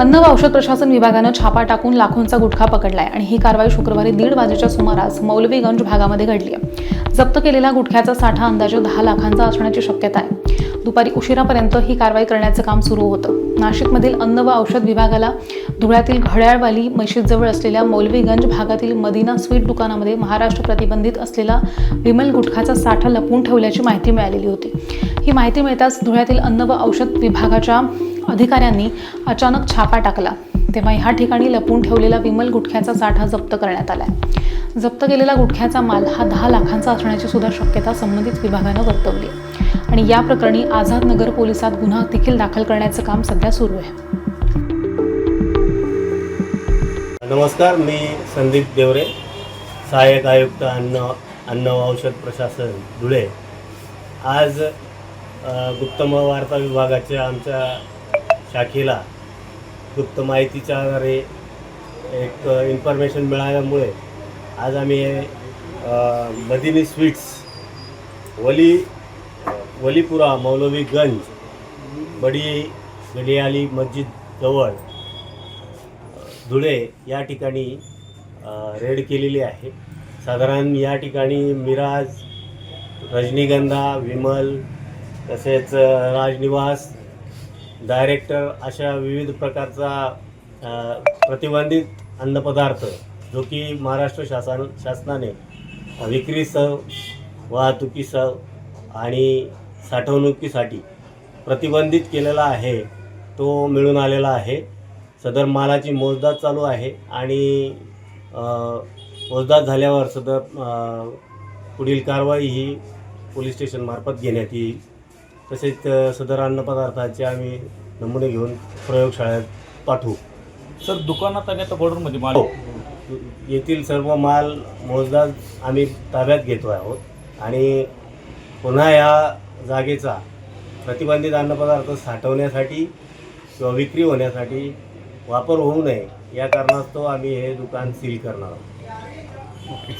अन्न व औषध प्रशासन विभागानं छापा टाकून लाखोंचा गुटखा पकडलाय आणि ही कारवाई शुक्रवारी 1:30 वाजेच्या सुमारास मौलवीगंज भागामध्ये घडली आहे। जप्त केलेला गुटख्याचा साठा अंदाजे 10 लाखांचा असण्याची शक्यता आहे। दुपारी उशिरापर्यंत ही कारवाई करण्याचे काम सुरू होतं। नाशिकमधील अन्न व औषध विभागाला धुळ्यातील घड्याळवाली मशीदजवळ असलेल्या मौलवीगंज भागातील मदिना स्वीट दुकानामध्ये महाराष्ट्र प्रतिबंधित असलेला विमल गुटखाचा साठा लपवून ठेवल्याची माहिती मिळालेली होती। ही माहिती मिळताच धुळ्यातील अन्न व औषध विभागाच्या अधिकाऱ्यांनी अचानक छापा टाकला, तेव्हा ह्या ठिकाणी लपवून ठेवलेला विमल गुटख्याचा साठा जप्त करण्यात आलाय। जप्त केलेला गुटख्याचा माल हा 10 लाखांचा असण्याची सुद्धा शक्यता संबंधित विभागानं वर्तवली आणि या प्रकरणी आझाद नगर पोलिसात गुन्हा देखील दाखल करण्याचं काम सध्या सुरू आहे। नमस्कार, मी संदीप देवरे, सहाय्यक आयुक्त अन्न व औषध प्रशासन धुळे। आज गुप्त वार्ता विभागाच्या आमच्या शाखेला गुप्त माहितीच्या आधारे एक इन्फॉर्मेशन मिळाल्यामुळे आज आम्ही मदिनी स्वीट्स वलीपुरा मौलवीगंज बडी गलियाली मस्जिद जवळ धुळे या ठिकाणी रेड केलेली आहे। साधारण या ठिकाणी मिराज, रजनीगंधा, विमल, तसेच राजनिवास, डायरेक्टर अशा विविध प्रकारचा प्रतिबंधित अन्नपदार्थ जो की महाराष्ट्र शासनाने विक्रीसह, वाहतुकीसह आणि साठवणुकीसाठी प्रतिबंधित केलेला आहे, तो मिळून आलेला आहे। सदर मालाची मोजदाद चालू आहे आणि मोजदाद झाल्यावर सदर पुढील कारवाई ही पोलीस स्टेशनमार्फत घेण्यात येईल। तसेच सदर अन्नपदार्थाचे आम्ही नमुने घेऊन प्रयोगशाळेत पाठवू। सर, दुकानात आणि आता गोडाऊनमध्ये माल येथील सर्व माल मोजदाद आम्ही ताब्यात घेतो आहोत आणि पुन्हा या जागेचा प्रतिबंधित अन्नपदार्थ साठवण्यासाठी किंवा विक्री होण्यासाठी वापर होऊ नये या कारणास्तव आम्ही हे दुकान सील करणार आहोत।